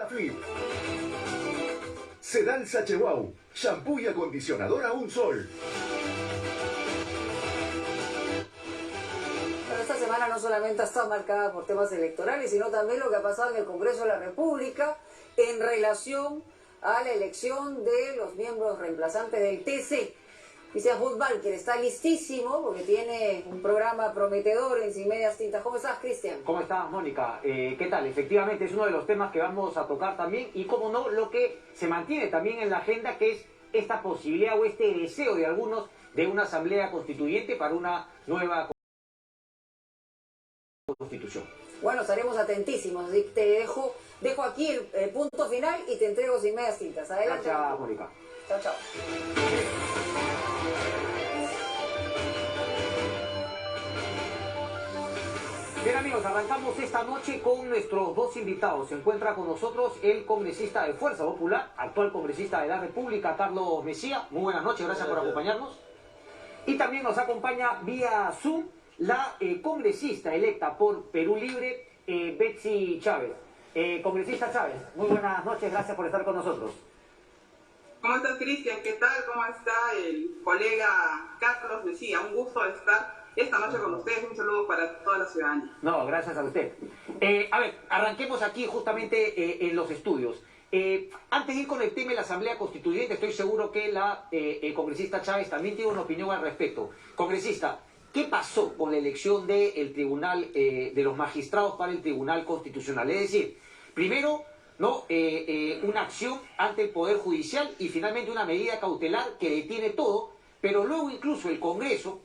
Flip. Sedal Wow, shampoo y acondicionador a un sol. Bueno, esta semana no solamente ha estado marcada por temas electorales, sino también lo que ha pasado en el Congreso de la República en relación a la elección de los miembros reemplazantes del TC. Cristian Hutbalker está listísimo porque tiene un programa prometedor en Sin Medias Tintas. ¿Cómo estás, Cristian? ¿Cómo estás, Mónica? ¿Qué tal? Efectivamente es uno de los temas que vamos a tocar también y, como no, lo que se mantiene también en la agenda, que es esta posibilidad o este deseo de algunos de una asamblea constituyente para una nueva constitución. Bueno, estaremos atentísimos, así que te dejo aquí el punto final y te entrego Sin Medias Tintas. Adelante. Gracias, Mónica. Chao, chao. Bien, amigos, arrancamos esta noche con nuestros dos invitados. Se encuentra con nosotros el congresista de Fuerza Popular, actual congresista de la República, Carlos Mejía. Muy buenas noches, gracias por acompañarnos. Y también nos acompaña vía Zoom la congresista electa por Perú Libre, Betsy Chávez. Congresista Chávez, muy buenas noches, gracias por estar con nosotros. ¿Cómo estás, Cristian? ¿Qué tal? ¿Cómo está el colega Carlos Mejía? Un gusto estar esta noche con ustedes. Un saludo para toda la ciudadanía. No, gracias a usted. A ver, arranquemos aquí justamente en los estudios. Antes de ir con el tema de la Asamblea Constituyente, estoy seguro que la congresista Chávez también tiene una opinión al respecto. Congresista, ¿qué pasó con la elección del Tribunal, de los magistrados para el Tribunal Constitucional? Es decir, primero, ¿no? Una acción ante el Poder Judicial y finalmente una medida cautelar que detiene todo, pero luego incluso el Congreso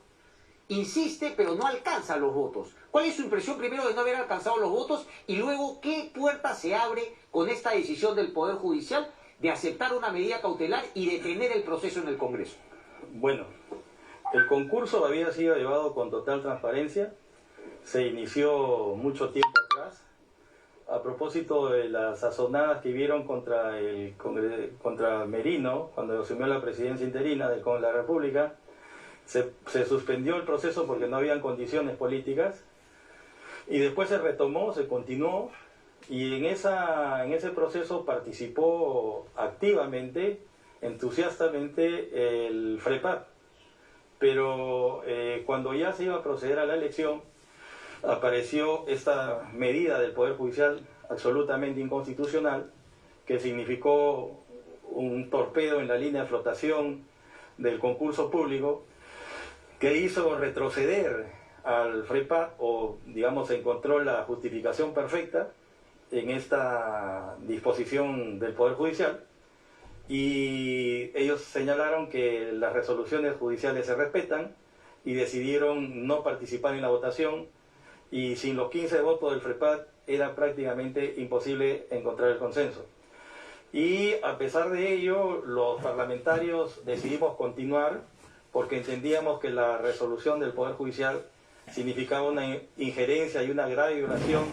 insiste pero no alcanza los votos. ¿Cuál es su impresión primero de no haber alcanzado los votos y luego qué puerta se abre con esta decisión del Poder Judicial de aceptar una medida cautelar y detener el proceso en el Congreso? Bueno, el concurso había sido llevado con total transparencia, se inició mucho tiempo atrás. A propósito de las sazonadas que vieron contra Merino, cuando asumió la presidencia interina de la República, se suspendió el proceso porque no habían condiciones políticas, y después se retomó, se continuó, y en ese proceso participó activamente, entusiastamente, el FREPAD. Pero cuando ya se iba a proceder a la elección, apareció esta medida del Poder Judicial absolutamente inconstitucional, que significó un torpedo en la línea de flotación del concurso público, que hizo retroceder al FREPAD, o digamos encontró la justificación perfecta en esta disposición del Poder Judicial, y ellos señalaron que las resoluciones judiciales se respetan y decidieron no participar en la votación, y sin los 15 votos del FREPAD era prácticamente imposible encontrar el consenso. Y a pesar de ello, los parlamentarios decidimos continuar porque entendíamos que la resolución del Poder Judicial significaba una injerencia y una grave violación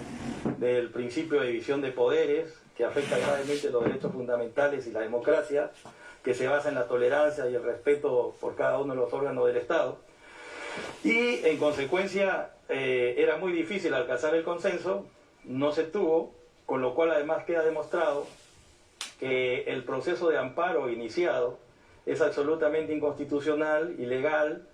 del principio de división de poderes, que afecta gravemente los derechos fundamentales y la democracia, que se basa en la tolerancia y el respeto por cada uno de los órganos del Estado. Y en consecuencia era muy difícil alcanzar el consenso, no se tuvo, con lo cual además queda demostrado que el proceso de amparo iniciado es absolutamente inconstitucional, ilegal,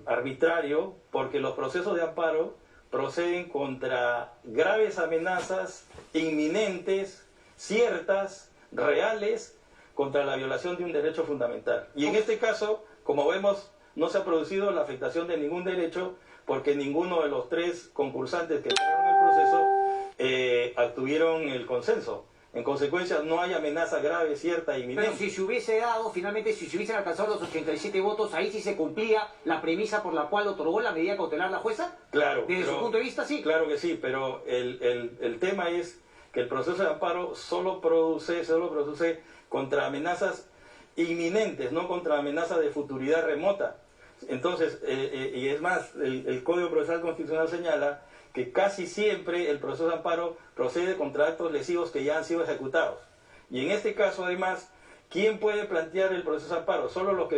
arbitrario, porque los procesos de amparo proceden contra graves amenazas inminentes, ciertas, reales, contra la violación de un derecho fundamental. Y en este caso, como vemos, no se ha producido la afectación de ningún derecho, porque ninguno de los tres concursantes que entraron en el proceso obtuvieron el consenso. En consecuencia, no hay amenaza grave, cierta, inminente. Pero si se hubiese dado, finalmente, si se hubiesen alcanzado los 87 votos, ahí sí se cumplía la premisa por la cual otorgó la medida cautelar la jueza. Claro. Desde su punto de vista, sí. Claro que sí, pero el tema es que el proceso de amparo solo produce contra amenazas inminentes, no contra amenazas de futuridad remota. Entonces, y es más, el Código Procesal Constitucional señala que casi siempre el proceso de amparo procede contra actos lesivos que ya han sido ejecutados. Y en este caso, además, ¿quién puede plantear el proceso de amparo? Solo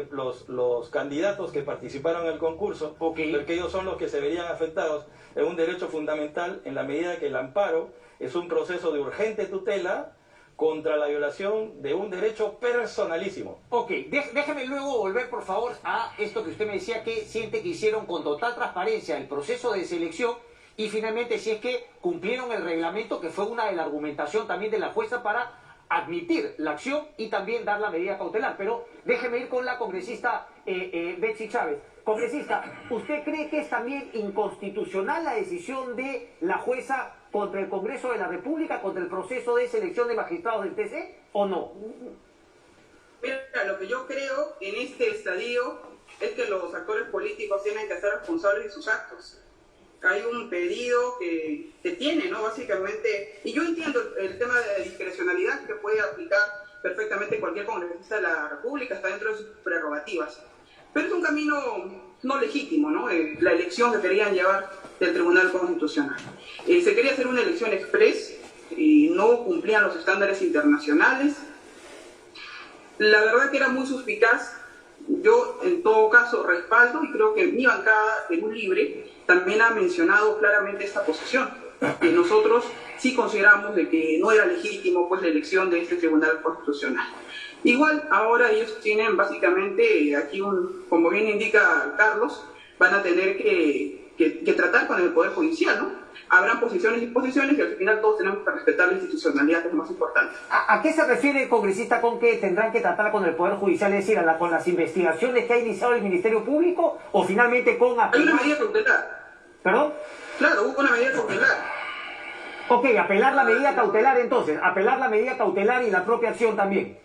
los candidatos que participaron en el concurso, porque ellos son los que se verían afectados. Es un derecho fundamental en la medida que el amparo es un proceso de urgente tutela contra la violación de un derecho personalísimo. Ok, déjeme luego volver, por favor, a esto que usted me decía que siente que hicieron con total transparencia el proceso de selección y finalmente si es que cumplieron el reglamento, que fue una de la argumentación también de la jueza para admitir la acción y también dar la medida cautelar. Pero déjeme ir con la congresista Betsy Chávez. Congresista, ¿usted cree que es también inconstitucional la decisión de la jueza contra el Congreso de la República, contra el proceso de selección de magistrados del TC, o no? Mira, lo que yo creo en este estadio es que los actores políticos tienen que ser responsables de sus actos. Hay un pedido que tiene, ¿no? Básicamente, y yo entiendo el tema de discrecionalidad que puede aplicar perfectamente cualquier congresista de la República, está dentro de sus prerrogativas. Pero es un camino no legítimo, ¿no? La elección que querían llevar del Tribunal Constitucional. Se quería hacer una elección express y no cumplían los estándares internacionales. La verdad que era muy suspicaz. Yo, en todo caso, respaldo y creo que mi bancada, Perú Libre, también ha mencionado claramente esta posición. Que nosotros sí consideramos de que no era legítimo pues, la elección de este Tribunal Constitucional. Igual, ahora ellos tienen básicamente, aquí como bien indica Carlos, van a tener que tratar con el Poder Judicial, ¿no? Habrán posiciones y posiciones y al final todos tenemos que respetar la institucionalidad, que es lo más importante. ¿A qué se refiere el congresista con que tendrán que tratar con el Poder Judicial? Es decir, con las investigaciones que ha iniciado el Ministerio Público o finalmente con... Hay una medida cautelar. ¿Perdón? Claro, hubo una medida cautelar. Ok, apelar la medida cautelar entonces, apelar la medida cautelar y la propia acción también.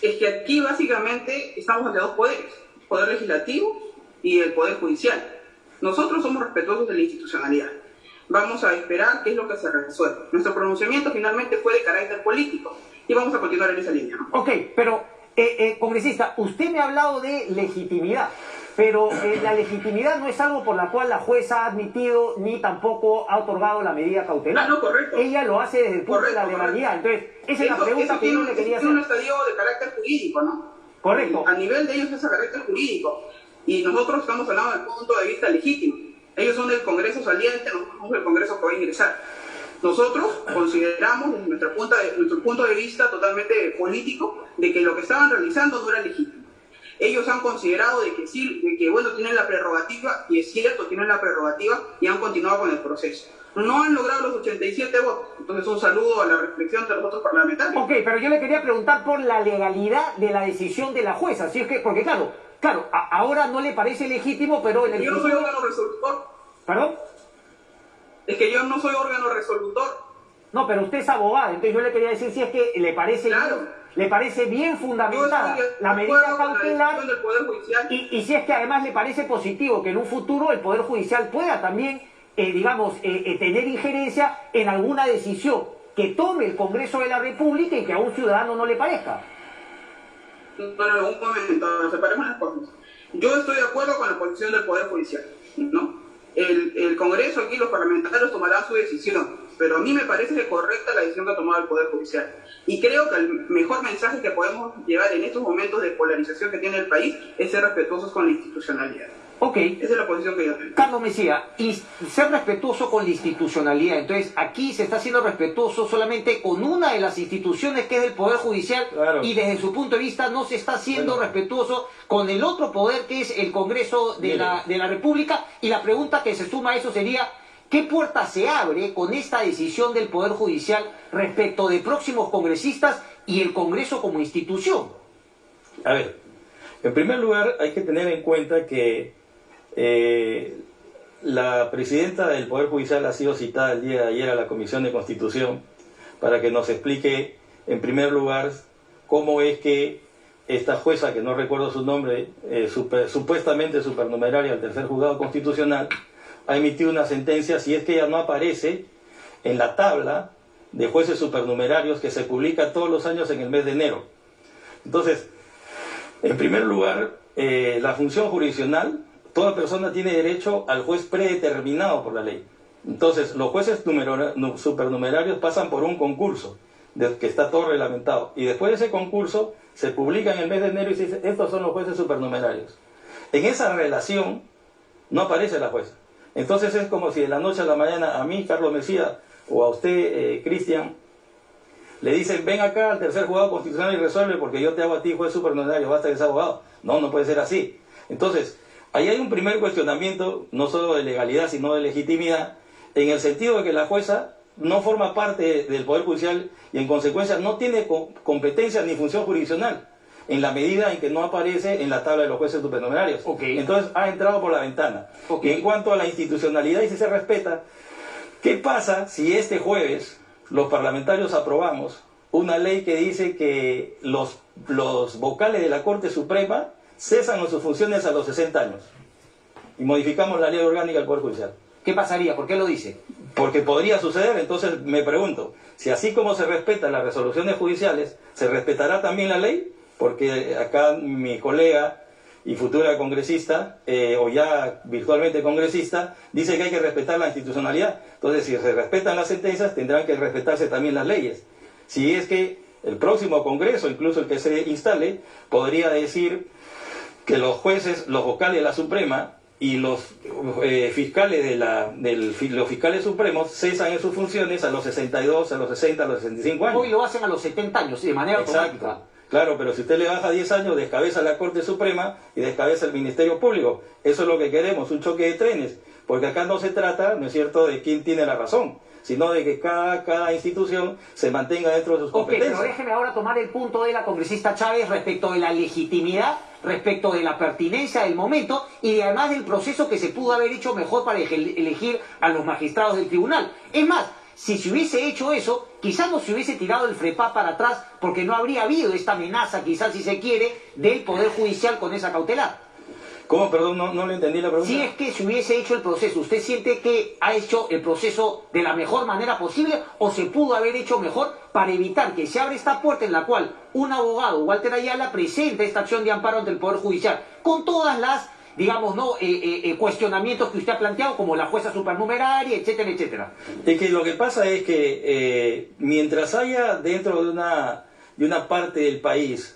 Es que aquí básicamente estamos ante dos poderes, el Poder Legislativo y el Poder Judicial. Nosotros somos respetuosos de la institucionalidad. Vamos a esperar qué es lo que se resuelve. Nuestro pronunciamiento finalmente fue de carácter político y vamos a continuar en esa línea, ¿no? Ok, pero, congresista, usted me ha hablado de legitimidad, pero la legitimidad no es algo por la cual la jueza ha admitido ni tampoco ha otorgado la medida cautelar. Ah, no, correcto. Ella lo hace desde el punto de la legalidad. Entonces, esa es la pregunta que yo le quería hacer. Es un estadio de carácter jurídico, ¿no? Correcto. A nivel de ellos es a carácter jurídico. Y nosotros estamos hablando del punto de vista legítimo. Ellos son del Congreso saliente, nosotros somos del Congreso que va a ingresar. Nosotros consideramos desde nuestro punto de vista totalmente político de que lo que estaban realizando no era legítimo. Ellos han considerado de que sí, de que bueno, tienen la prerrogativa, y es cierto, tienen la prerrogativa y han continuado con el proceso. No han logrado los 87 votos, entonces un saludo a la reflexión de los otros parlamentarios. Ok, pero yo le quería preguntar por la legalidad de la decisión de la jueza, así es que, porque claro, ahora no le parece legítimo, pero en el Yo no soy órgano resolutor. ¿Perdón? Es que yo no soy órgano resolutor. No, pero usted es abogado, entonces yo le quería decir si es que le parece, claro, le parece bien fundamentada la medida cautelar del Poder Judicial. Y si es que además le parece positivo que en un futuro el Poder Judicial pueda también, tener injerencia en alguna decisión que tome el Congreso de la República y que a un ciudadano no le parezca. No, un momento, separemos las cosas. Yo estoy de acuerdo con la posición del Poder Judicial, ¿no? El Congreso aquí, los parlamentarios tomarán su decisión, pero a mí me parece correcta la decisión que ha tomado el Poder Judicial. Y creo que el mejor mensaje que podemos llevar en estos momentos de polarización que tiene el país es ser respetuosos con la institucionalidad. Ok. Esa es la posición que yo tengo. Carlos Mejía, y ser respetuoso con la institucionalidad. Entonces, aquí se está siendo respetuoso solamente con una de las instituciones que es el Poder Judicial, claro, y desde su punto de vista no se está siendo respetuoso con el otro poder que es el Congreso de la República. Y la pregunta que se suma a eso sería, ¿qué puerta se abre con esta decisión del Poder Judicial respecto de próximos congresistas y el Congreso como institución? A ver, en primer lugar hay que tener en cuenta que la presidenta del Poder Judicial ha sido citada el día de ayer a la Comisión de Constitución para que nos explique, en primer lugar, cómo es que esta jueza, que no recuerdo su nombre, supuestamente supernumeraria del tercer juzgado constitucional, ha emitido una sentencia si es que ella no aparece en la tabla de jueces supernumerarios que se publica todos los años en el mes de enero. Entonces, en primer lugar, la función jurisdiccional, toda persona tiene derecho al juez predeterminado por la ley. Entonces, los jueces supernumerarios pasan por un concurso que está todo reglamentado. Y después de ese concurso se publica en el mes de enero y se dice, estos son los jueces supernumerarios. En esa relación no aparece la jueza. Entonces es como si de la noche a la mañana a mí, Carlos Mejía, o a usted, Cristian, le dicen, ven acá al tercer juzgado constitucional y resuelve porque yo te hago a ti juez supernumerario, basta que seas abogado. No, no puede ser así. Entonces, ahí hay un primer cuestionamiento, no solo de legalidad, sino de legitimidad, en el sentido de que la jueza no forma parte del Poder Judicial y en consecuencia no tiene competencia ni función jurisdiccional, en la medida en que no aparece en la tabla de los jueces supernumerarios. Entonces ha entrado por la ventana. Y en cuanto a la institucionalidad y si se respeta, ¿qué pasa si este jueves los parlamentarios aprobamos una ley que dice que los vocales de la Corte Suprema cesan en sus funciones a los 60 años? Y modificamos la ley orgánica del Poder Judicial. ¿Qué pasaría? ¿Por qué lo dice? Porque podría suceder. Entonces me pregunto, si así como se respetan las resoluciones judiciales, ¿se respetará también la ley? Porque acá mi colega y futura congresista, o ya virtualmente congresista, dice que hay que respetar la institucionalidad. Entonces, si se respetan las sentencias, tendrán que respetarse también las leyes. Si es que el próximo Congreso, incluso el que se instale, podría decir que los jueces, los vocales de la Suprema y los fiscales los fiscales supremos cesan en sus funciones a los 62, a los 60, a los 65 años. Hoy lo hacen a los 70 años, de manera automática. Claro, pero si usted le baja 10 años, descabeza la Corte Suprema y descabeza el Ministerio Público. Eso es lo que queremos, un choque de trenes. Porque acá no se trata, ¿no es cierto?, de quién tiene la razón, sino de que cada institución se mantenga dentro de sus competencias. Pero déjeme ahora tomar el punto de la congresista Chávez respecto de la legitimidad, respecto de la pertinencia del momento y además del proceso que se pudo haber hecho mejor para elegir a los magistrados del tribunal. Es más, si se hubiese hecho eso, quizás no se hubiese tirado el FREPA para atrás porque no habría habido esta amenaza, quizás si se quiere, del Poder Judicial con esa cautelar. ¿Cómo? Perdón, no le entendí la pregunta. Si es que se hubiese hecho el proceso, ¿usted siente que ha hecho el proceso de la mejor manera posible o se pudo haber hecho mejor para evitar que se abra esta puerta en la cual un abogado, Walter Ayala, presenta esta acción de amparo ante el Poder Judicial con todas las, digamos, cuestionamientos que usted ha planteado, como la jueza supernumeraria, etcétera, etcétera? Es que lo que pasa es que mientras haya dentro de una parte del país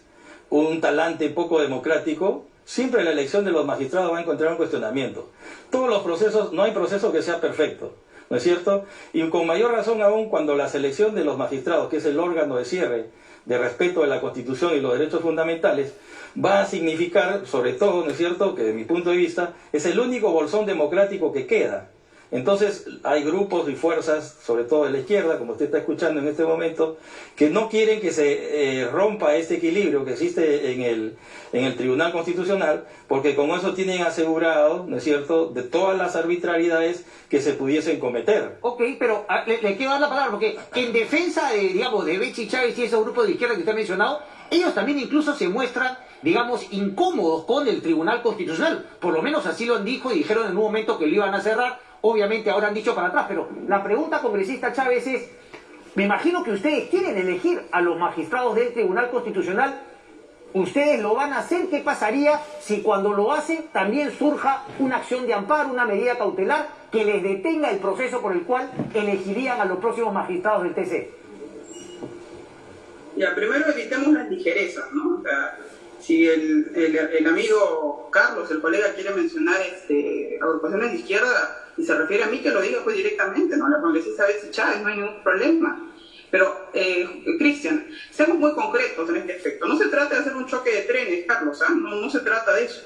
un talante poco democrático, siempre la elección de los magistrados va a encontrar un cuestionamiento. Todos los procesos, no hay proceso que sea perfecto, ¿no es cierto? Y con mayor razón aún cuando la selección de los magistrados, que es el órgano de cierre de respeto de la Constitución y los derechos fundamentales, va a significar, sobre todo, ¿no es cierto?, que de mi punto de vista es el único bolsón democrático que queda. Entonces hay grupos y fuerzas, sobre todo de la izquierda, como usted está escuchando en este momento, que no quieren que se rompa este equilibrio que existe en el Tribunal Constitucional, porque con eso tienen asegurado, ¿no es cierto?, de todas las arbitrariedades que se pudiesen cometer. Ok, pero le quiero dar la palabra, porque en defensa de, digamos, de Betty Chávez y esos grupos de izquierda que usted ha mencionado, ellos también incluso se muestran, digamos, incómodos con el Tribunal Constitucional. Por lo menos así lo dijo y dijeron en un momento que lo iban a cerrar. Obviamente ahora han dicho para atrás, pero la pregunta, congresista Chávez, es, me imagino que ustedes quieren elegir a los magistrados del Tribunal Constitucional, ¿ustedes lo van a hacer? ¿Qué pasaría si cuando lo hacen también surja una acción de amparo, una medida cautelar que les detenga el proceso por el cual elegirían a los próximos magistrados del TC? Ya, primero evitemos las ligerezas, ¿no? O sea, si el amigo Carlos, el colega, quiere mencionar agrupaciones de izquierda y se refiere a mí, que lo diga pues directamente, ¿no? La congresista Betty Chávez, no hay ningún problema. Pero, Cristian, seamos muy concretos en este aspecto. No se trata de hacer un choque de trenes, Carlos, ¿ah? No se trata de eso.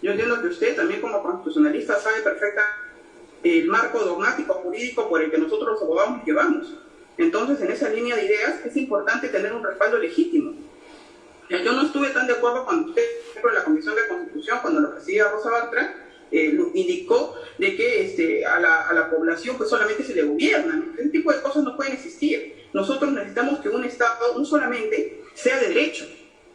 Yo entiendo que usted también como constitucionalista sabe perfectamente el marco dogmático jurídico por el que nosotros los abogados nos llevamos. Entonces, en esa línea de ideas es importante tener un respaldo legítimo. Yo no estuve tan de acuerdo cuando usted, por ejemplo, en la Comisión de Constitución, cuando lo presidía Rosa Bartra, indicó de que a la población pues solamente se le gobierna, ¿no? Ese tipo de cosas no pueden existir. Nosotros necesitamos que un Estado no solamente sea de derecho,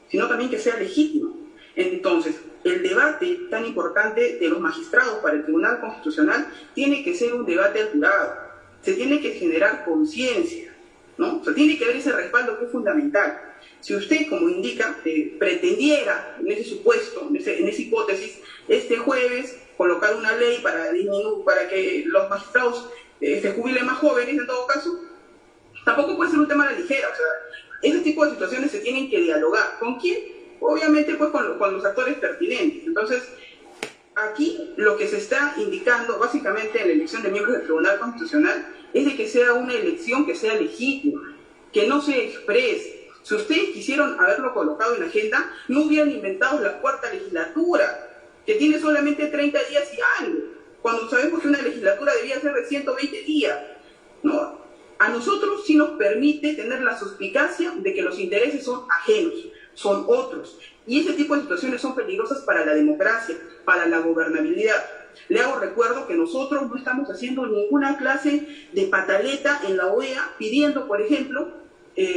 sino también que sea legítimo. Entonces, el debate tan importante de los magistrados para el Tribunal Constitucional tiene que ser un debate alturado. Se tiene que generar conciencia, ¿no? O sea, tiene que haber ese respaldo que es fundamental. Si usted, como indica, pretendiera en ese supuesto, en esa hipótesis, este jueves colocar una ley para que los magistrados se jubilen más jóvenes, en todo caso, tampoco puede ser un tema a la ligera. O sea, ese tipo de situaciones se tienen que dialogar. ¿Con quién? Obviamente pues con los actores pertinentes. Entonces, aquí lo que se está indicando básicamente en la elección de miembros del Tribunal Constitucional es de que sea una elección que sea legítima, que no se exprese. Si ustedes quisieron haberlo colocado en la agenda, no hubieran inventado la cuarta legislatura, que tiene solamente 30 días y algo, cuando sabemos que una legislatura debía ser de 120 días, ¿no? A nosotros sí nos permite tener la suspicacia de que los intereses son ajenos, son otros. Y ese tipo de situaciones son peligrosas para la democracia, para la gobernabilidad. Le hago recuerdo que nosotros no estamos haciendo ninguna clase de pataleta en la OEA pidiendo, por ejemplo,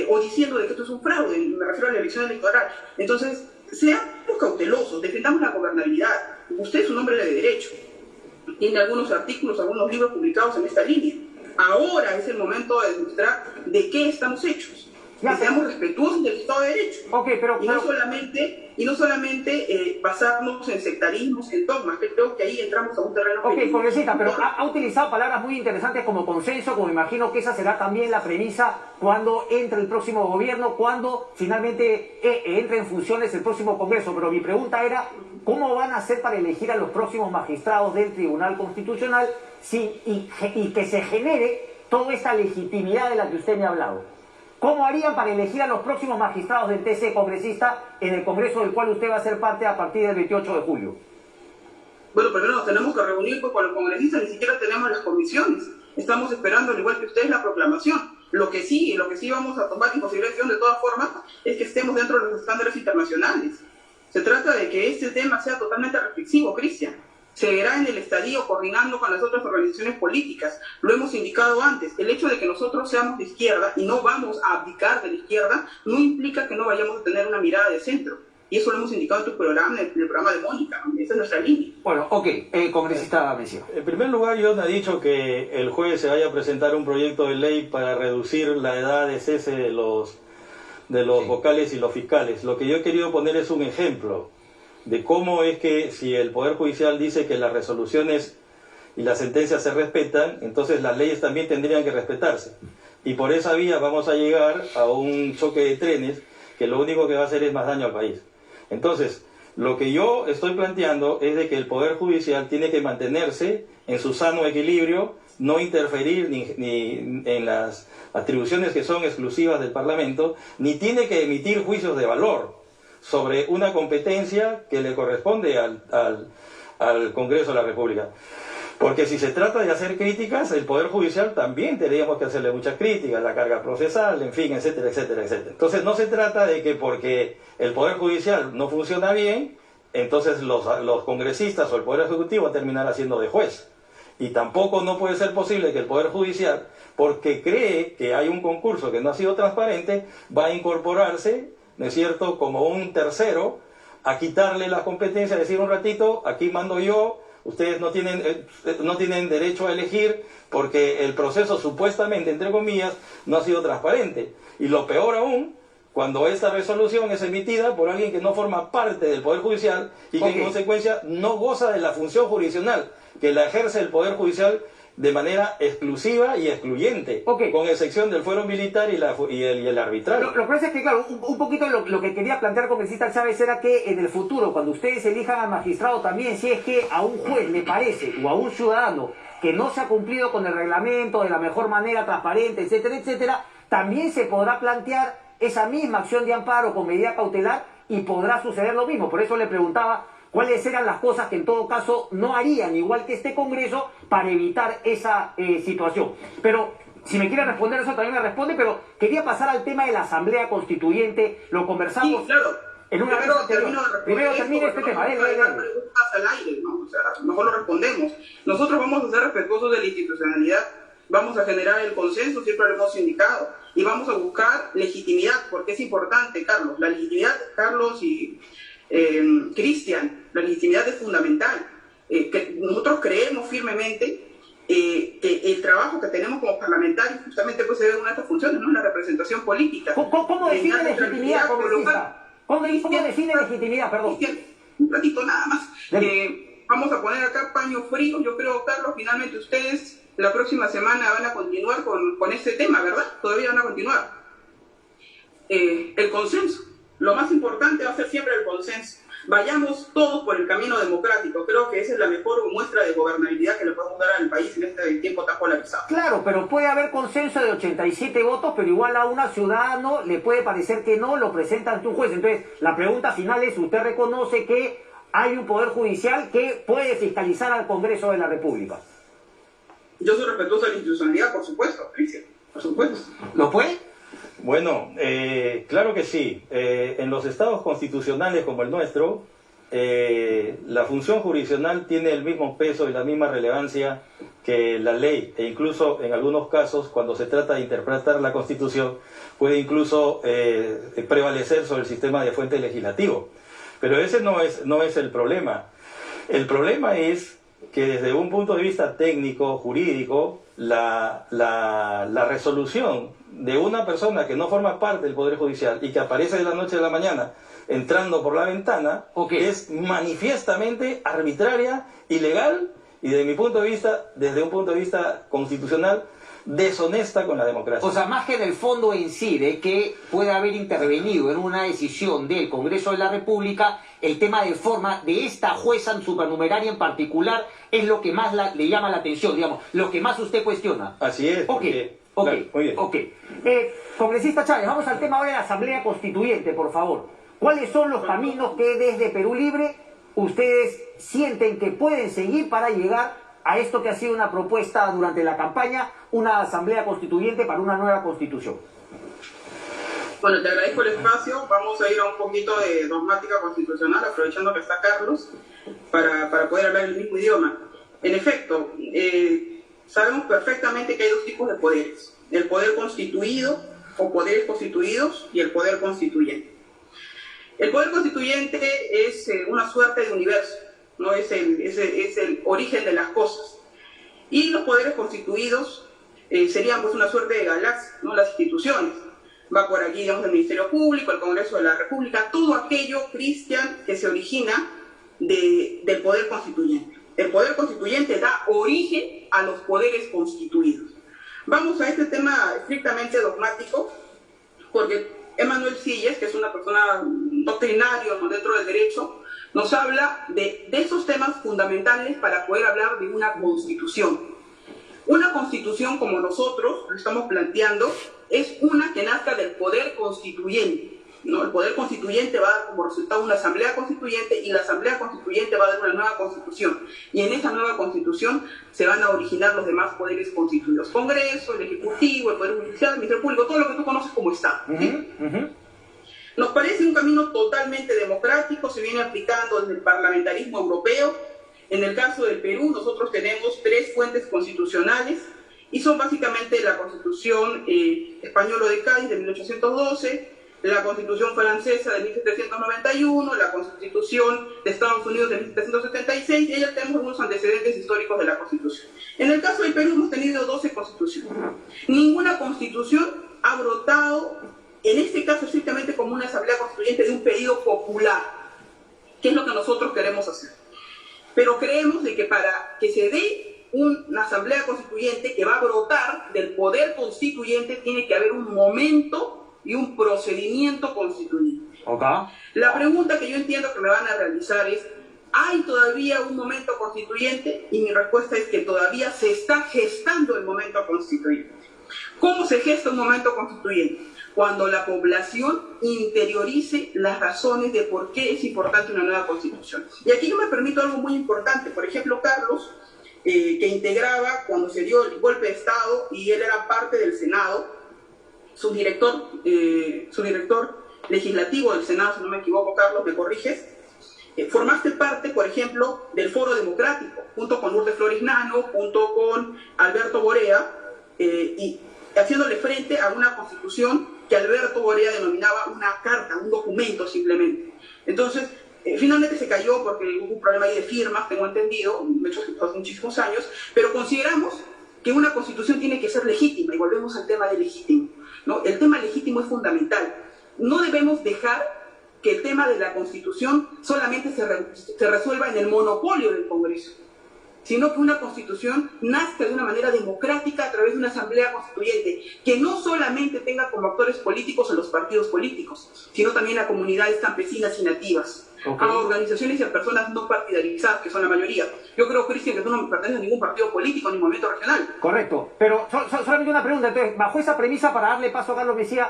o diciendo de que esto es un fraude, me refiero a la elección electoral. Entonces, seamos cautelosos, defendamos la gobernabilidad. Usted es un hombre de derecho, tiene algunos artículos, algunos libros publicados en esta línea. Ahora es el momento de demostrar de qué estamos hechos. Que seamos respetuosos del Estado de Derecho. Okay, Y no solamente basarnos en sectarismos, en dogmas, que creo que ahí entramos a un terreno... Ok, congresista, pero ha utilizado palabras muy interesantes como consenso, como imagino que esa será también la premisa cuando entre el próximo gobierno, cuando finalmente entre en funciones el próximo Congreso. Pero mi pregunta era, ¿cómo van a hacer para elegir a los próximos magistrados del Tribunal Constitucional y que se genere toda esta legitimidad de la que usted me ha hablado? ¿Cómo harían para elegir a los próximos magistrados del TC, congresista, en el Congreso del cual usted va a ser parte a partir del 28 de julio? Bueno, primero nos tenemos que reunir pues, con los congresistas, ni siquiera tenemos las comisiones. Estamos esperando, al igual que ustedes, la proclamación. Lo que sí vamos a tomar en consideración de todas formas es que estemos dentro de los estándares internacionales. Se trata de que este tema sea totalmente reflexivo, Cristian. Se verá en el estadio coordinando con las otras organizaciones políticas. Lo hemos indicado antes. El hecho de que nosotros seamos de izquierda y no vamos a abdicar de la izquierda no implica que no vayamos a tener una mirada de centro. Y eso lo hemos indicado en tu programa, en el programa de Mónica. Esa es nuestra línea. Bueno, ok, congresista Mesía. En primer lugar, yo no he dicho que el jueves se vaya a presentar un proyecto de ley para reducir la edad de cese de los vocales y los fiscales. Lo que yo he querido poner es un ejemplo de cómo es que si el Poder Judicial dice que las resoluciones y las sentencias se respetan, entonces las leyes también tendrían que respetarse. Y por esa vía vamos a llegar a un choque de trenes que lo único que va a hacer es más daño al país. Entonces, lo que yo estoy planteando es de que el Poder Judicial tiene que mantenerse en su sano equilibrio, no interferir ni en las atribuciones que son exclusivas del Parlamento, ni tiene que emitir juicios de valor sobre una competencia que le corresponde al Congreso de la República. Porque si se trata de hacer críticas, el Poder Judicial también tendríamos que hacerle muchas críticas, la carga procesal, en fin, etcétera, etcétera, etcétera. Entonces no se trata de que porque el Poder Judicial no funciona bien, entonces los congresistas o el Poder Ejecutivo terminará haciendo de juez. Y tampoco no puede ser posible que el Poder Judicial, porque cree que hay un concurso que no ha sido transparente, va a incorporarse, ¿no es cierto?, como un tercero, a quitarle la competencia, decir un ratito, aquí mando yo, ustedes no tienen derecho a elegir porque el proceso supuestamente, entre comillas, no ha sido transparente. Y lo peor aún, cuando esta resolución es emitida por alguien que no forma parte del Poder Judicial y que en consecuencia no goza de la función jurisdiccional, que la ejerce el Poder Judicial de manera exclusiva y excluyente, con excepción del fuero militar y el arbitral. Lo que pasa es que, claro, un poquito lo que quería plantear congresista Chávez era que en el futuro, cuando ustedes elijan al magistrado también, si es que a un juez le parece, o a un ciudadano, que no se ha cumplido con el reglamento de la mejor manera, transparente, etcétera, etcétera, también se podrá plantear esa misma acción de amparo con medida cautelar y podrá suceder lo mismo. Por eso le preguntaba cuáles eran las cosas que en todo caso no harían, igual que este Congreso, para evitar esa situación. Pero si me quiere responder eso también me responde, pero quería pasar al tema de la Asamblea Constituyente, lo conversamos sí, claro. en una vez anterior. Primero termine este tema, dale. Al aire, ¿no? O sea, mejor lo respondemos. Nosotros vamos a ser respetuosos de la institucionalidad, vamos a generar el consenso, siempre lo hemos indicado, y vamos a buscar legitimidad, porque es importante, Carlos. La legitimidad, Carlos y Cristian, la legitimidad es fundamental. Que nosotros creemos firmemente que el trabajo que tenemos como parlamentarios justamente pues se debe a una de estas funciones, ¿no? La representación política. ¿Cómo define legitimidad, congresista? ¿Cómo define legitimidad, perdón? Un ratito nada más. Vamos a poner acá paño frío. Yo creo, Carlos, finalmente ustedes la próxima semana van a continuar con este tema, ¿verdad? Todavía van a continuar. El consenso. Lo más importante va a ser siempre el consenso. Vayamos todos por el camino democrático. Creo que esa es la mejor muestra de gobernabilidad que le podemos dar al país en este tiempo tan polarizado. Claro, pero puede haber consenso de 87 votos, pero igual a un ciudadano le puede parecer que no, lo presenta ante un juez. Entonces, la pregunta final es, ¿usted reconoce que hay un poder judicial que puede fiscalizar al Congreso de la República? Yo soy respetuoso de la institucionalidad, por supuesto, Cristian, por supuesto. ¿Lo puede? Bueno, claro que sí. En los estados constitucionales como el nuestro, la función jurisdiccional tiene el mismo peso y la misma relevancia que la ley, e incluso en algunos casos, cuando se trata de interpretar la Constitución, puede incluso prevalecer sobre el sistema de fuente legislativo. Pero ese no es el problema. El problema es que desde un punto de vista técnico, jurídico, la resolución de una persona que no forma parte del Poder Judicial y que aparece de la noche a la mañana entrando por la ventana, es manifiestamente arbitraria, ilegal y desde mi punto de vista, desde un punto de vista constitucional, deshonesta con la democracia. O sea, más que en el fondo en sí, de que puede haber intervenido en una decisión del Congreso de la República, el tema de forma de esta jueza supernumeraria en particular es lo que más le llama la atención, digamos, lo que más usted cuestiona. Así es. Claro, muy bien. Congresista Chávez, vamos al tema ahora de la Asamblea Constituyente, por favor. ¿Cuáles son los caminos que desde Perú Libre ustedes sienten que pueden seguir para llegar a esto que ha sido una propuesta durante la campaña, una Asamblea Constituyente para una nueva Constitución? Bueno, te agradezco el espacio. Vamos a ir a un poquito de dogmática constitucional, aprovechando que está Carlos, para poder hablar el mismo idioma. En efecto, sabemos perfectamente que hay dos tipos de poderes: el poder constituido o poderes constituidos y el poder constituyente. El poder constituyente es una suerte de universo, ¿no? Es el origen de las cosas. Y los poderes constituidos serían pues una suerte de galaxia, ¿no? Las instituciones. Va por aquí, digamos, el Ministerio Público, el Congreso de la República, todo aquello, Cristian, que se origina del poder constituyente. El poder constituyente da origen a los poderes constituidos. Vamos a este tema estrictamente dogmático, porque Emanuel Silles, que es una persona doctrinaria dentro del derecho, nos habla de esos temas fundamentales para poder hablar de una constitución. Una constitución, como nosotros lo estamos planteando, es una que nazca del poder constituyente, ¿no? El poder constituyente va a dar como resultado una asamblea constituyente y la asamblea constituyente va a dar una nueva constitución. Y en esa nueva constitución se van a originar los demás poderes constituidos. Congreso, el Ejecutivo, el Poder Judicial, el Ministerio Público, todo lo que tú conoces como Estado. Nos parece un camino totalmente democrático, se viene aplicando desde el parlamentarismo europeo. En el caso del Perú, nosotros tenemos 3 fuentes constitucionales y son básicamente la Constitución española de Cádiz de 1812, la Constitución francesa de 1791, la Constitución de Estados Unidos de 1776, y ya tenemos unos antecedentes históricos de la Constitución. En el caso del Perú hemos tenido 12 constituciones. Ninguna constitución ha brotado, en este caso estrictamente como una asamblea constituyente, de un pedido popular, que es lo que nosotros queremos hacer. Pero creemos de que para que se dé una asamblea constituyente que va a brotar del poder constituyente, tiene que haber un momento y un procedimiento constituyente. La pregunta que yo entiendo que me van a realizar es: ¿hay todavía un momento constituyente? Y mi respuesta es que todavía se está gestando el momento constituyente. ¿Cómo se gesta un momento constituyente? Cuando la población interiorice las razones de por qué es importante una nueva constitución. Y aquí yo me permito algo muy importante. Por ejemplo, Carlos, que integraba cuando se dio el golpe de Estado y él era parte del Senado, su director legislativo del Senado, si no me equivoco, Carlos, me corriges, formaste parte, por ejemplo, del Foro Democrático, junto con Lourdes Flores Nano, junto con Alberto Borea, y haciéndole frente a una constitución que Alberto Borea denominaba una carta, un documento simplemente. Entonces, finalmente se cayó porque hubo un problema ahí de firmas, tengo entendido, de hecho hace muchísimos años, pero consideramos que una constitución tiene que ser legítima, y volvemos al tema de legítimo, ¿no? El tema legítimo es fundamental. No debemos dejar que el tema de la constitución solamente se resuelva en el monopolio del Congreso. sino que una constitución nazca de una manera democrática a través de una asamblea constituyente, que no solamente tenga como actores políticos a los partidos políticos, sino también a comunidades campesinas y nativas, a organizaciones y a personas no partidarizadas, que son la mayoría. Yo creo, Cristian, que tú no perteneces a ningún partido político ni movimiento regional. Correcto, pero solamente una pregunta. Entonces, bajo esa premisa, para darle paso a Carlos Mejía,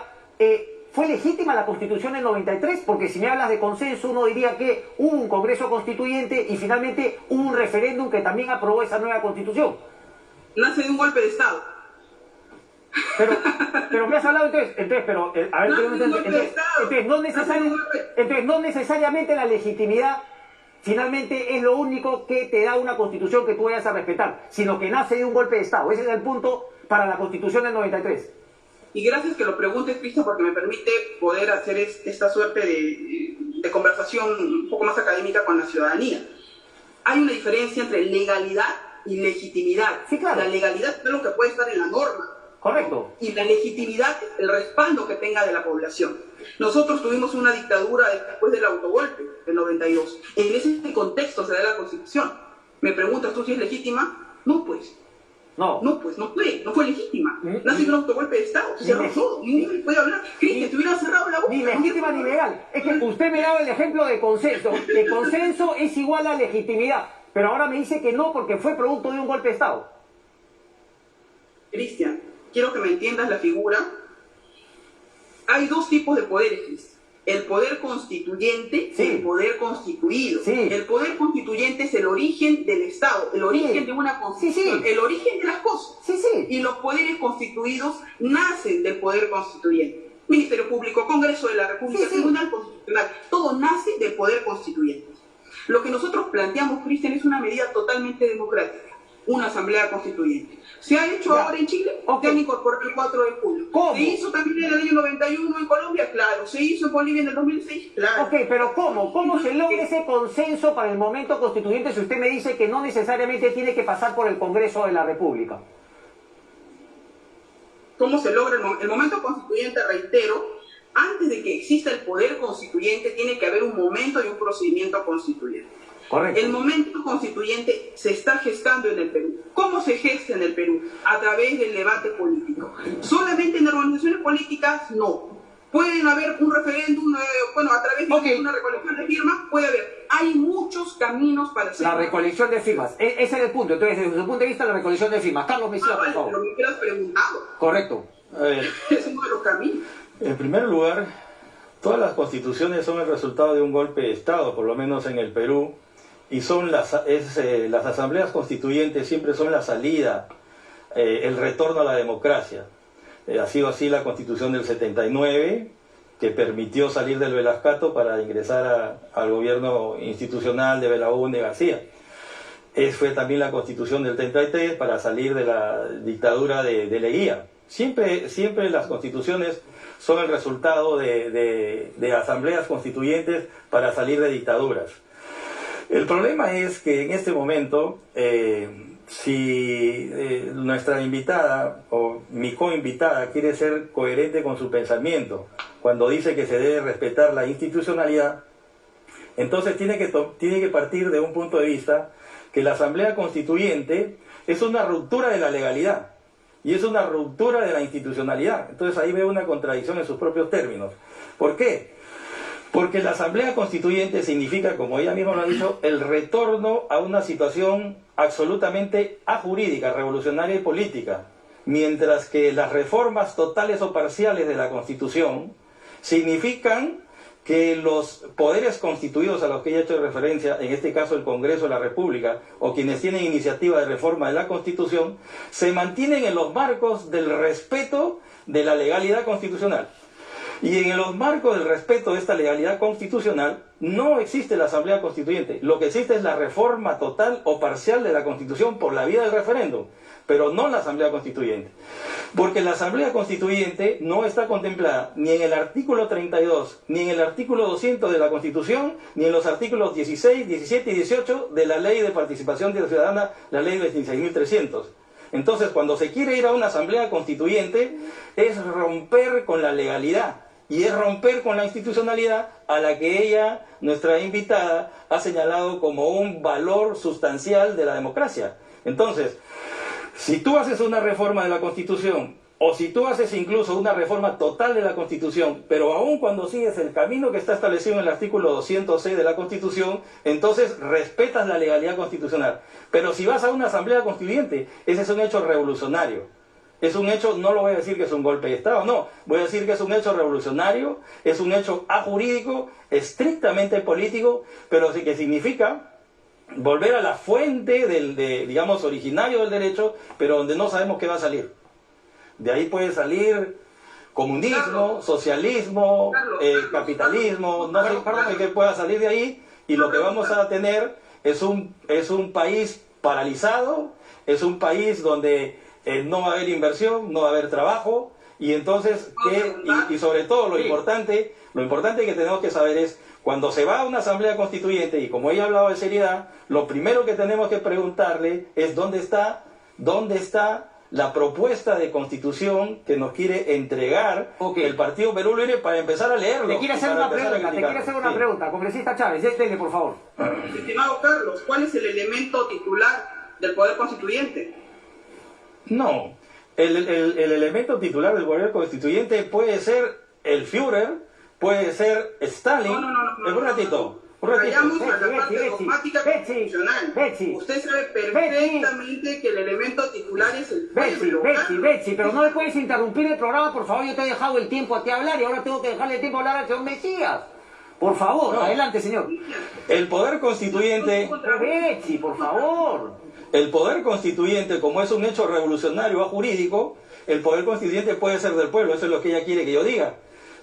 ¿fue legítima la Constitución del 93? Porque si me hablas de consenso, uno diría que hubo un Congreso Constituyente y finalmente hubo un referéndum que también aprobó esa nueva Constitución. Nace de un golpe de Estado. Pero me has hablado entonces, pero a ver, entonces no necesariamente la legitimidad finalmente es lo único que te da una Constitución que tú vayas a respetar, sino que nace de un golpe de Estado. Ese es el punto para la Constitución del 93. Y gracias que lo preguntes, Cristian, porque me permite poder hacer esta suerte de conversación un poco más académica con la ciudadanía. Hay una diferencia entre legalidad y legitimidad. Sí, claro. La legalidad es lo que puede estar en la norma. Correcto. Y la legitimidad es el respaldo que tenga de la población. Nosotros tuvimos una dictadura después del autogolpe del 92. En ese contexto se da la Constitución. Me preguntas tú si es legítima. No, pues. No fue legítima. Nace de un autogolpe de Estado. Se cerró todo. Ninguno puede hablar. Cristian, te hubiera cerrado la boca. Ni legítima ni legal. Es que usted me daba el ejemplo de consenso. Que consenso es igual a legitimidad. Pero ahora me dice que no porque fue producto de un golpe de Estado. Cristian, quiero que me entiendas la figura. Hay dos tipos de poderes, Cristian. El poder constituyente y el poder constituido. Sí. El poder constituyente es el origen del Estado, el origen de una constitución, el origen de las cosas. Y los poderes constituidos nacen del poder constituyente. Ministerio Público, Congreso de la República, Tribunal Constitucional, todo nace del poder constituyente. Lo que nosotros planteamos, Cristian, es una medida totalmente democrática, una asamblea constituyente. Se ha hecho ahora en Chile, se han incorporado el 4 de julio. ¿Cómo? Se hizo también en el año 91 en Colombia, claro. Se hizo en Bolivia en el 2006, claro. Ok, pero ¿cómo? ¿Cómo se logra ese consenso para el momento constituyente si usted me dice que no necesariamente tiene que pasar por el Congreso de la República? ¿Cómo se logra el momento constituyente? Reitero, antes de que exista el poder constituyente tiene que haber un momento y un procedimiento constituyente. Correcto. El momento constituyente se está gestando en el Perú. ¿Cómo se gesta en el Perú? A través del debate político. Solamente en organizaciones políticas, no. Pueden haber un referéndum, a través de una recolección de firmas, puede haber. Hay muchos caminos para hacer. La recolección de firmas, ese es el punto. Entonces, desde su punto de vista, la recolección de firmas. Carlos Mejía, por favor. Lo que has preguntado. Correcto. A ver, Es uno de los caminos. en primer lugar, todas las constituciones son el resultado de un golpe de Estado, por lo menos en el Perú, y son las asambleas constituyentes siempre son la salida, el retorno a la democracia. Ha sido así la Constitución del 79, que permitió salir del Velascato para ingresar al gobierno institucional de Belaúnde García. Fue también la Constitución del 33 para salir de la dictadura de Leguía. Siempre las constituciones son el resultado de asambleas constituyentes para salir de dictaduras. El problema es que en este momento, si nuestra invitada o mi coinvitada quiere ser coherente con su pensamiento, cuando dice que se debe respetar la institucionalidad, entonces tiene que partir de un punto de vista que la Asamblea Constituyente es una ruptura de la legalidad y es una ruptura de la institucionalidad. Entonces ahí veo una contradicción en sus propios términos. ¿Por qué? Porque la Asamblea Constituyente significa, como ella misma lo ha dicho, el retorno a una situación absolutamente ajurídica, revolucionaria y política, mientras que las reformas totales o parciales de la Constitución significan que los poderes constituidos a los que ella ha hecho referencia, en este caso el Congreso de la República, o quienes tienen iniciativa de reforma de la Constitución, se mantienen en los marcos del respeto de la legalidad constitucional. Y en los marcos del respeto de esta legalidad constitucional, no existe la Asamblea Constituyente. Lo que existe es la reforma total o parcial de la Constitución por la vía del referéndum, pero no la Asamblea Constituyente. Porque la Asamblea Constituyente no está contemplada ni en el artículo 32, ni en el artículo 200 de la Constitución, ni en los artículos 16, 17 y 18 de la Ley de Participación Ciudadana, la Ley 26.300. Entonces, cuando se quiere ir a una Asamblea Constituyente, es romper con la legalidad. y es romper con la institucionalidad a la que ella, nuestra invitada, ha señalado como un valor sustancial de la democracia. Entonces, si tú haces una reforma de la Constitución, o si tú haces incluso una reforma total de la Constitución, pero aún cuando sigues el camino que está establecido en el artículo 206 de la Constitución, entonces respetas la legalidad constitucional. Pero si vas a una asamblea constituyente, ese es un hecho revolucionario. Es un hecho, no lo voy a decir que es un golpe de Estado, no. Voy a decir que es un hecho revolucionario, es un hecho ajurídico, estrictamente político, pero sí que significa volver a la fuente digamos, originario del derecho, pero donde no sabemos qué va a salir. De ahí puede salir comunismo, socialismo, capitalismo, no sé qué pueda salir de ahí, y lo que vamos a tener es un país paralizado, es un país donde no va a haber inversión, no va a haber trabajo, y entonces, y sobre todo lo importante que tenemos que saber es, cuando se va a una asamblea constituyente, y como ella ha hablado de seriedad, lo primero que tenemos que preguntarle es dónde está la propuesta de constitución que nos quiere entregar el Partido Perú Libre para empezar a leerlo. Te quiere hacer una pregunta, congresista Chávez, dele por favor. Estimado Carlos, ¿cuál es el elemento titular del Poder Constituyente? No, el elemento titular del Poder Constituyente puede ser el Führer, puede ser Stalin. No. Un ratito. Vayamos a la parte dogmática constitucional. Usted sabe perfectamente que el elemento titular es el pueblo. Betsy, pero no le puedes interrumpir el programa, por favor. Yo te he dejado el tiempo a ti hablar y ahora tengo que dejarle el tiempo a hablar al señor Mesías. Por favor, adelante, señor. El Poder Constituyente... Betsy, por favor. El Poder Constituyente, como es un hecho revolucionario jurídico, el Poder Constituyente puede ser del pueblo, eso es lo que ella quiere que yo diga.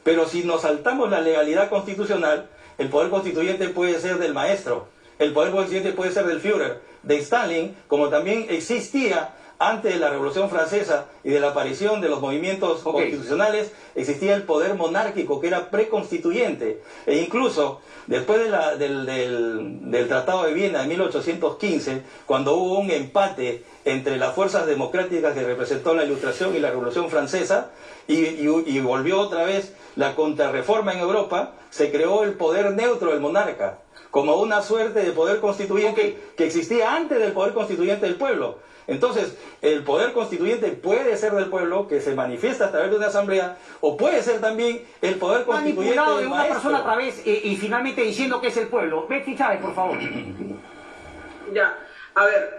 Pero si nos saltamos la legalidad constitucional, el Poder Constituyente puede ser del maestro, el Poder Constituyente puede ser del Führer, de Stalin, como también existía antes de la Revolución Francesa y de la aparición de los movimientos constitucionales, existía el poder monárquico que era preconstituyente. E incluso después del Tratado de Viena de 1815, cuando hubo un empate entre las fuerzas democráticas que representó la Ilustración y la Revolución Francesa, y volvió otra vez la contrarreforma en Europa, se creó el poder neutro del monarca, como una suerte de poder constituyente que existía antes del poder constituyente del pueblo. Entonces, el poder constituyente puede ser del pueblo, que se manifiesta a través de una asamblea, o puede ser también el poder constituyente manipulado del de una maestro. persona a través y finalmente diciendo que es el pueblo. Betsy Chávez, por favor. Ya, a ver,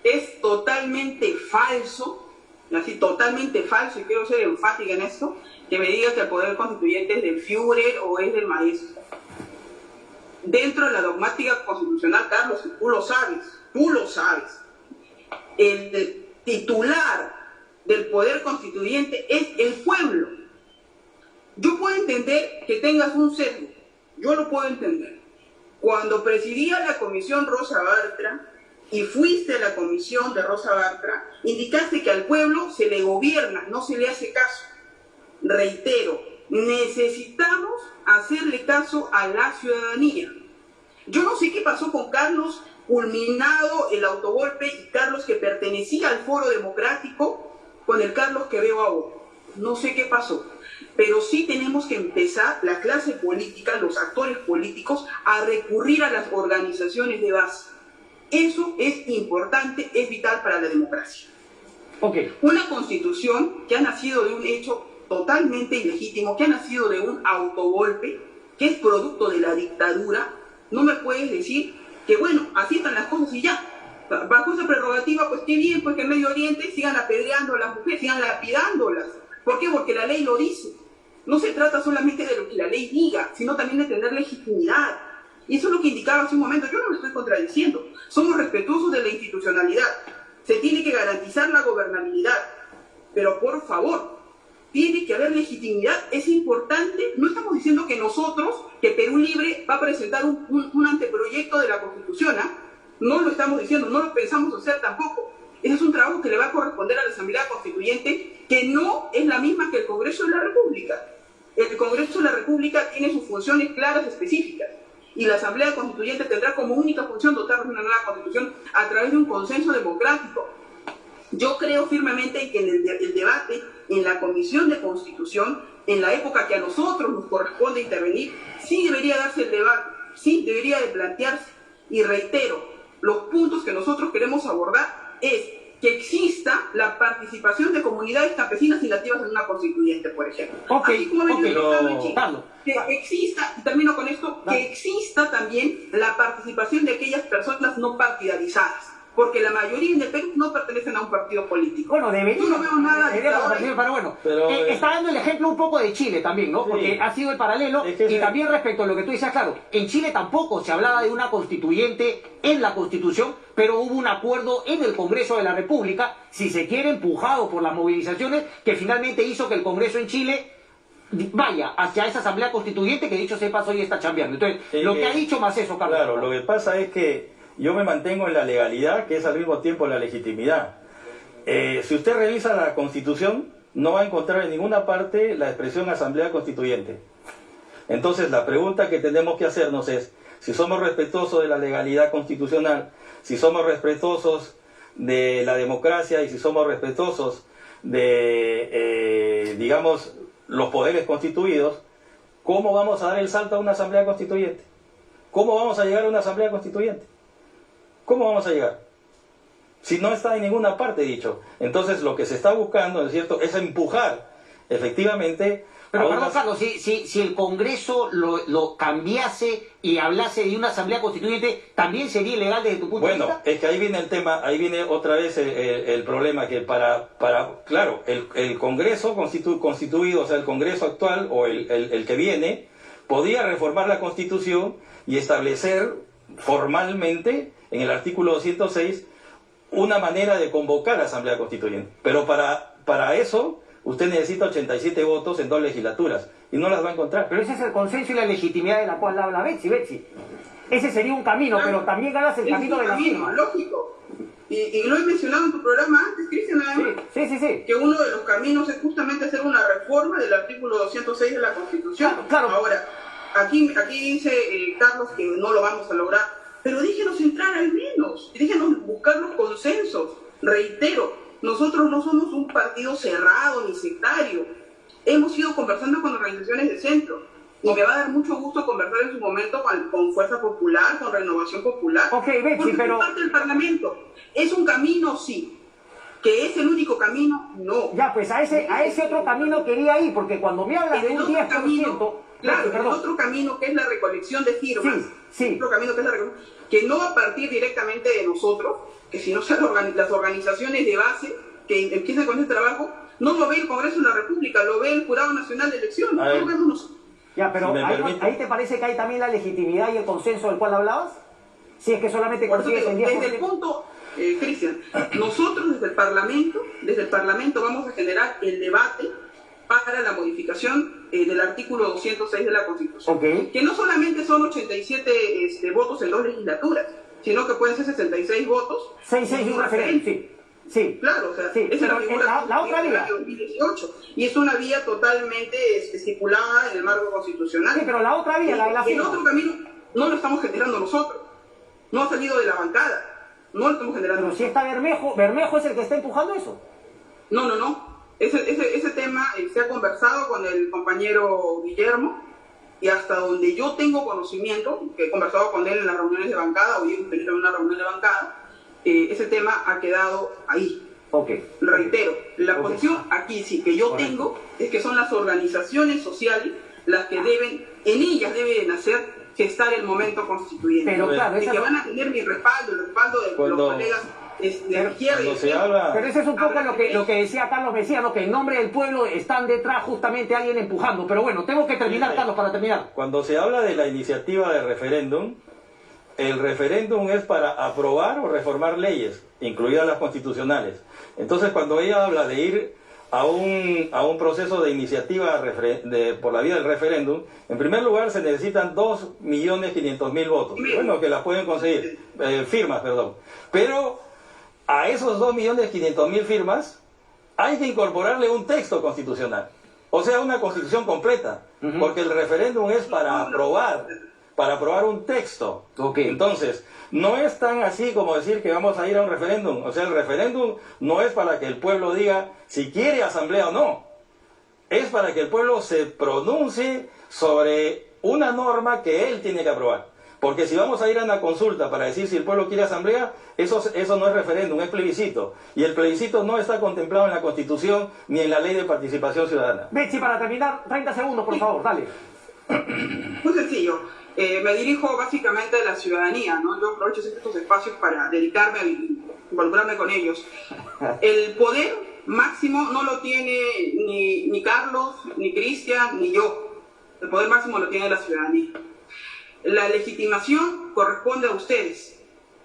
es totalmente falso, así totalmente falso, y quiero ser enfática en esto, que me digas que el poder constituyente es del Führer o es del maestro. Dentro de la dogmática constitucional, Carlos, tú lo sabes. El titular del poder constituyente es el pueblo. Yo puedo entender que tengas un sesgo, yo lo puedo entender. Cuando presidía la comisión Rosa Bartra y fuiste a la comisión de Rosa Bartra, indicaste que al pueblo se le gobierna, no se le hace caso. Reitero, necesitamos hacerle caso a la ciudadanía. Yo no sé qué pasó con Carlos, culminado el autogolpe, y Carlos que pertenecía al Foro Democrático, con el Carlos que veo ahora. No sé qué pasó, pero sí tenemos que empezar, la clase política, los actores políticos, a recurrir a las organizaciones de base. Eso es importante, es vital para la democracia. Una constitución que ha nacido de un hecho totalmente ilegítimo, que ha nacido de un autogolpe, que es producto de la dictadura, no me puedes decir que bueno, así están las cosas y ya. Bajo esa prerrogativa, pues qué bien, pues que en Medio Oriente sigan apedreando a las mujeres, sigan lapidándolas. ¿Por qué? Porque la ley lo dice. No se trata solamente de lo que la ley diga, sino también de tener legitimidad. Y eso es lo que indicaba hace un momento. Yo no lo estoy contradiciendo. Somos respetuosos de la institucionalidad. Se tiene que garantizar la gobernabilidad. Pero por favor, tiene que haber legitimidad. Es importante. No estamos diciendo que nosotros, que Perú Libre va a presentar un anteproyecto de la Constitución. No lo estamos diciendo, no lo pensamos hacer tampoco. Ese es un trabajo que le va a corresponder a la Asamblea Constituyente, que no es la misma que el Congreso de la República. El Congreso de la República tiene sus funciones claras, específicas, y la Asamblea Constituyente tendrá como única función dotarnos de una nueva Constitución a través de un consenso democrático. Yo creo firmemente que en el debate en la Comisión de Constitución en la época que a nosotros nos corresponde intervenir, sí debería darse el debate, sí debería de plantearse, y reitero, los puntos que nosotros queremos abordar es que exista la participación de comunidades campesinas y nativas en una constituyente, por ejemplo. Así como ha venido tocando en Chile. Que exista, y termino con esto, que exista también la participación de aquellas personas no partidarizadas. Porque la mayoría en el Perú no pertenecen a un partido político. Bueno, debería. Yo no veo nada de pero bueno, está dando el ejemplo un poco de Chile también, ¿no? Sí. Porque ha sido el paralelo. Y también respecto a lo que tú decías, claro, en Chile tampoco se hablaba de una constituyente en la Constitución, pero hubo un acuerdo en el Congreso de la República, si se quiere, empujado por las movilizaciones, que finalmente hizo que el Congreso en Chile vaya hacia esa asamblea constituyente que, dicho sea de paso, hoy está chambeando. Entonces, lo que ha dicho más eso, Carlos. Claro, lo que pasa es que yo me mantengo en la legalidad, que es al mismo tiempo la legitimidad. Si usted revisa la Constitución, no va a encontrar en ninguna parte la expresión asamblea constituyente. Entonces, la pregunta que tenemos que hacernos es, si somos respetuosos de la legalidad constitucional, si somos respetuosos de la democracia y si somos respetuosos de, digamos, los poderes constituidos, ¿cómo vamos a dar el salto a una asamblea constituyente? ¿Cómo vamos a llegar a una asamblea constituyente? ¿Cómo vamos a llegar? Si no está en ninguna parte dicho. Entonces lo que se está buscando, ¿no es cierto?, es empujar efectivamente... Pero perdón, Carlos, si el Congreso lo cambiase y hablase de una asamblea constituyente, ¿también sería ilegal desde tu punto de vista? Bueno, es que ahí viene el tema, ahí viene otra vez el problema, que claro, el Congreso constituido, o sea, el Congreso actual o el que viene, podía reformar la Constitución y establecer formalmente, en el artículo 206, una manera de convocar a Asamblea Constituyente. Pero para eso, usted necesita 87 votos en 2 legislaturas, y no las va a encontrar. Pero ese es el consenso y la legitimidad de la cual habla Betsy. Ese sería un camino, pero también ganas el camino de la firma. Lógico. Y lo he mencionado en tu programa antes, Cristian, además, sí. que uno de los caminos es justamente hacer una reforma del artículo 206 de la Constitución. Claro. Ahora, aquí dice Carlos que no lo vamos a lograr, pero déjenos entrar al menos, déjenos buscar los consensos. Reitero, nosotros no somos un partido cerrado ni sectario. Hemos ido conversando con organizaciones de centro y me va a dar mucho gusto conversar en su momento con Fuerza Popular, con Renovación Popular. Ok, Betsy, porque pero... es parte del Parlamento. ¿Es un camino? Sí. ¿Que es el único camino? No. Ya, pues a ese otro camino quería ir, porque cuando me hablas de un 10%... Claro, el otro camino que es la recolección de firmas, sí. Otro camino que es que no va a partir directamente de nosotros, que si no sean las organizaciones de base que empiezan con este trabajo, no lo ve el Congreso de la República, lo ve el Jurado Nacional de Elecciones, no lo vemos nosotros. Ya, pero ahí te parece que hay también la legitimidad y el consenso del cual hablabas, si es que solamente consigues el 10%. Desde el punto, Cristian, nosotros desde el Parlamento vamos a generar el debate para la modificación del artículo 206 de la Constitución, que no solamente son 87 votos en 2 legislaturas, sino que pueden ser 66 votos. 6 y un referente. Sí. Claro, o sea, sí, esa es la figura la otra vía. de 2018, y es una vía totalmente estipulada en el marco constitucional. Sí, pero la otra vía, la de la firma. El otro camino no lo estamos generando nosotros, no ha salido de la bancada, no lo estamos generando. Pero si está Bermejo es el que está empujando eso. No. Ese tema se ha conversado con el compañero Guillermo, y hasta donde yo tengo conocimiento, que he conversado con él en las reuniones de bancada, hoy hemos tenido una reunión de bancada, ese tema ha quedado ahí. Reitero, la posición aquí sí que yo tengo es que son las organizaciones sociales las que deben, en ellas deben hacer gestar el momento constituyente. Pero claro, que van a tener mi respaldo, el respaldo de los colegas de izquierda. Pero ese es un poco lo que decía Carlos Mejía, ¿no? Que en nombre del pueblo están detrás justamente alguien empujando. Pero bueno, tengo que terminar, Carlos, para terminar. Cuando se habla de la iniciativa de referéndum, el referéndum es para aprobar o reformar leyes, incluidas las constitucionales. Entonces, cuando ella habla de ir a un proceso de iniciativa por la vía del referéndum, en primer lugar se necesitan 2.500.000 votos. Bueno, que las pueden conseguir, firmas, perdón. Pero a esos 2.500.000 firmas hay que incorporarle un texto constitucional. O sea, una constitución completa. Porque el referéndum es para aprobar un texto. Entonces, no es tan así como decir que vamos a ir a un referéndum. O sea, el referéndum no es para que el pueblo diga si quiere asamblea o no. es para que el pueblo se pronuncie sobre una norma que él tiene que aprobar. Porque si vamos a ir a una consulta para decir si el pueblo quiere asamblea, eso no es referéndum, es plebiscito. Y el plebiscito no está contemplado en la Constitución ni en la Ley de Participación Ciudadana. Betsy, para terminar, 30 segundos, por favor, dale. Muy sencillo. Me dirijo básicamente a la ciudadanía, ¿no? Yo aprovecho estos espacios para dedicarme a involucrarme con ellos. El poder máximo no lo tiene ni Carlos, ni Cristian, ni yo. El poder máximo lo tiene la ciudadanía. La legitimación corresponde a ustedes.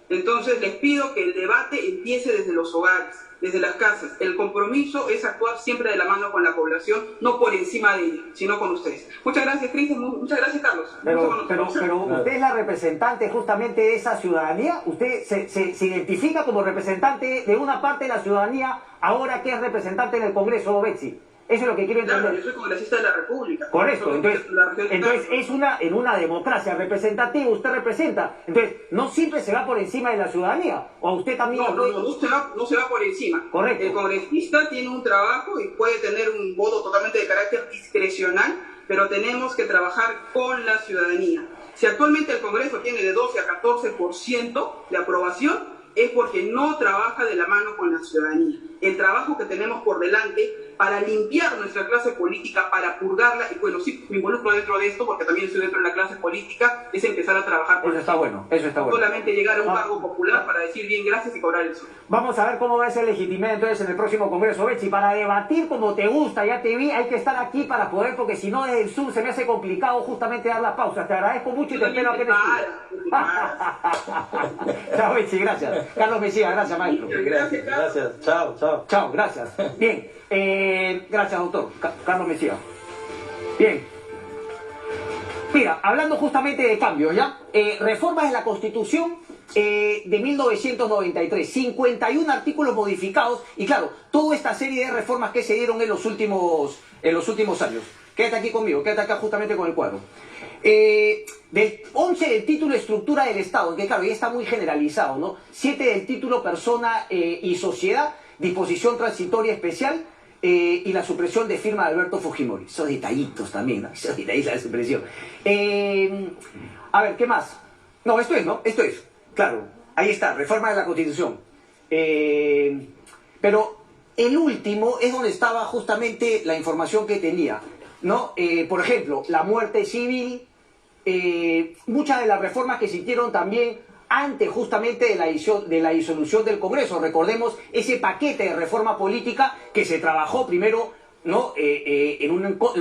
Entonces les pido que el debate empiece desde los hogares, desde las casas. El compromiso es actuar siempre de la mano con la población, no por encima de ella, sino con ustedes. Muchas gracias, Cristian. Muchas gracias, Carlos. Pero usted es la representante justamente de esa ciudadanía. Usted se identifica como representante de una parte de la ciudadanía ahora que es representante en el Congreso, Betsy. Eso es lo que quiero entender. Claro, yo soy congresista de la República. Correcto, entonces es en una democracia representativa, usted representa. Entonces, no siempre se va por encima de la ciudadanía. O usted también... No se va por encima. Correcto. El congresista tiene un trabajo y puede tener un voto totalmente de carácter discrecional, pero tenemos que trabajar con la ciudadanía. Si actualmente el Congreso tiene de 12 a 14% de aprobación, es porque no trabaja de la mano con la ciudadanía. El trabajo que tenemos por delante para limpiar nuestra clase política, para purgarla, y bueno, sí, me involucro dentro de esto porque también estoy dentro de la clase política, es empezar a trabajar con eso está bueno. No solamente llegar a un cargo popular para decir bien gracias y cobrar el sueldo. Vamos a ver cómo va a ser legitimado entonces en el próximo Congreso, Betsy. Para debatir como te gusta, ya te vi, hay que estar aquí para poder, porque si no desde el Zoom se me hace complicado justamente dar las pausas. Te agradezco mucho y te espero aquí en el Chao, Betsy, gracias. Carlos Mejía, gracias, maestro. Gracias. Chao, chao. Chao, gracias. Bien, gracias, doctor. Carlos Mejía. Bien. Mira, hablando justamente de cambios, ¿ya? Reformas de la Constitución de 1993, 51 artículos modificados y claro, toda esta serie de reformas que se dieron en los últimos años. Quédate aquí conmigo, quédate acá justamente con el cuadro. Del 11 del título Estructura del Estado, que claro, ya está muy generalizado, ¿no? 7 del título Persona y Sociedad, Disposición Transitoria Especial y la supresión de firma de Alberto Fujimori. Esos detallitos también, ¿no? Esos detallitos de supresión. A ver, ¿qué más? No, esto es, ¿no? Esto es. Claro, ahí está, reforma de la Constitución. Pero el último es donde estaba justamente la información que tenía, ¿no? Por ejemplo, la muerte civil, muchas de las reformas que se hicieron también antes justamente de la disolución del Congreso. Recordemos ese paquete de reforma política que se trabajó primero, ¿no? en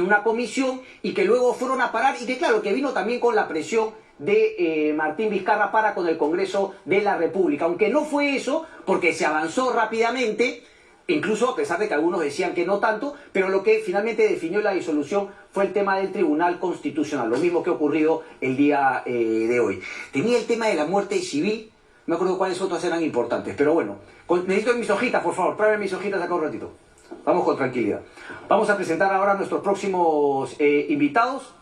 una comisión y que luego fueron a parar y que claro, que vino también con la presión de Martín Vizcarra para con el Congreso de la República. Aunque no fue eso, porque se avanzó rápidamente, incluso a pesar de que algunos decían que no tanto, pero lo que finalmente definió la disolución fue el tema del Tribunal Constitucional, lo mismo que ha ocurrido el día de hoy. Tenía el tema de la muerte civil, no me acuerdo cuáles otros eran importantes, pero bueno, necesito mis hojitas, por favor, tráeme mis hojitas acá un ratito. Vamos con tranquilidad. Vamos a presentar ahora a nuestros próximos invitados.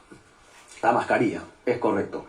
La mascarilla, es correcto.